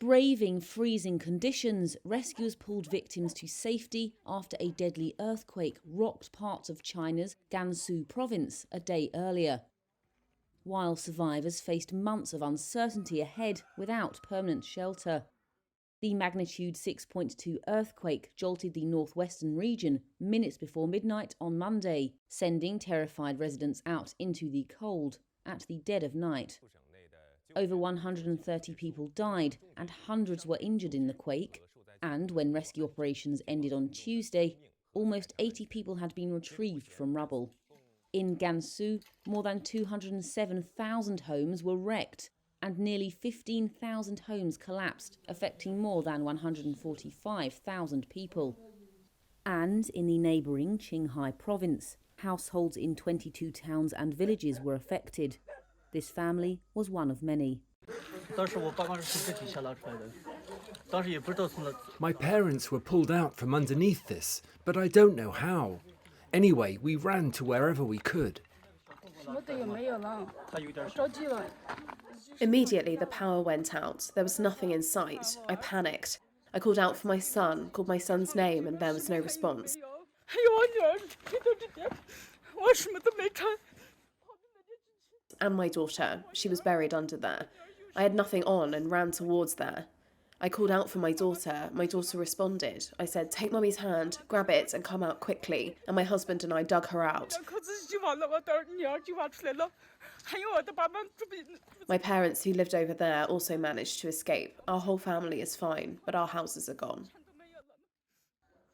Braving freezing conditions, rescuers pulled victims to safety after a deadly earthquake rocked parts of China's Gansu province a day earlier, while survivors faced months of uncertainty ahead without permanent shelter. The magnitude 6.2 earthquake jolted the northwestern region minutes before midnight on Monday, sending terrified residents out into the cold at the dead of night. Over 130 people died and hundreds were injured in the quake, and when rescue operations ended on Tuesday, almost 80 people had been retrieved from rubble. In Gansu, more than 207,000 homes were wrecked, and nearly 15,000 homes collapsed, affecting more than 145,000 people. And in the neighbouring Qinghai province, households in 22 towns and villages were affected. This family was one of many. My parents were pulled out from underneath this, but I don't know how. Anyway, we ran to wherever we could. Immediately, the power went out. There was nothing in sight. I panicked. I called out for my son, called my son's name, and there was no response. And my daughter. She was buried under there. I had nothing on and ran towards there. I called out for my daughter. My daughter responded. I said, "Take Mummy's hand, grab it and come out quickly." And my husband and I dug her out. My parents, who lived over there, also managed to escape. Our whole family is fine, but our houses are gone.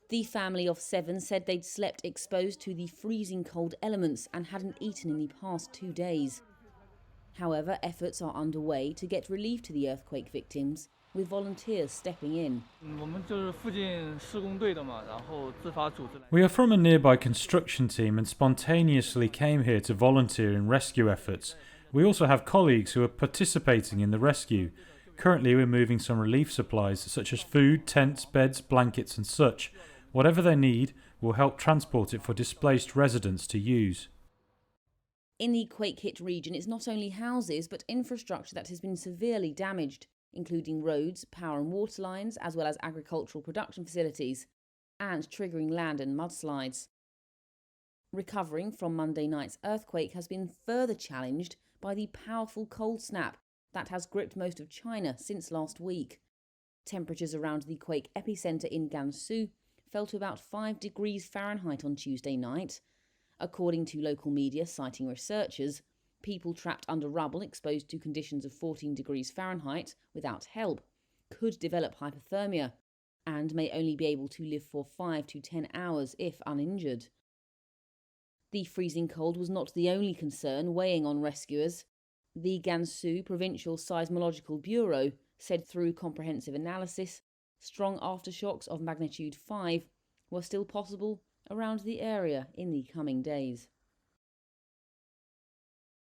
The family of 7 said they'd slept exposed to the freezing cold elements and hadn't eaten in the past 2 days. However, efforts are underway to get relief to the earthquake victims, with volunteers stepping in. We are from a nearby construction team and spontaneously came here to volunteer in rescue efforts. We also have colleagues who are participating in the rescue. Currently we're moving some relief supplies such as food, tents, beds, blankets and such. Whatever they need, we'll help transport it for displaced residents to use. In the quake-hit region, it's not only houses but infrastructure that has been severely damaged, including roads, power and water lines, as well as agricultural production facilities, and triggering land and mudslides. Recovering from Monday night's earthquake has been further challenged by the powerful cold snap that has gripped most of China since last week. Temperatures around the quake epicentre in Gansu fell to about 5 degrees Fahrenheit on Tuesday night. According to local media citing researchers, people trapped under rubble exposed to conditions of 14 degrees Fahrenheit without help could develop hypothermia and may only be able to live for 5 to 10 hours if uninjured. The freezing cold was not the only concern weighing on rescuers. The Gansu Provincial Seismological Bureau said through comprehensive analysis, strong aftershocks of magnitude 5 were still possible around the area in the coming days.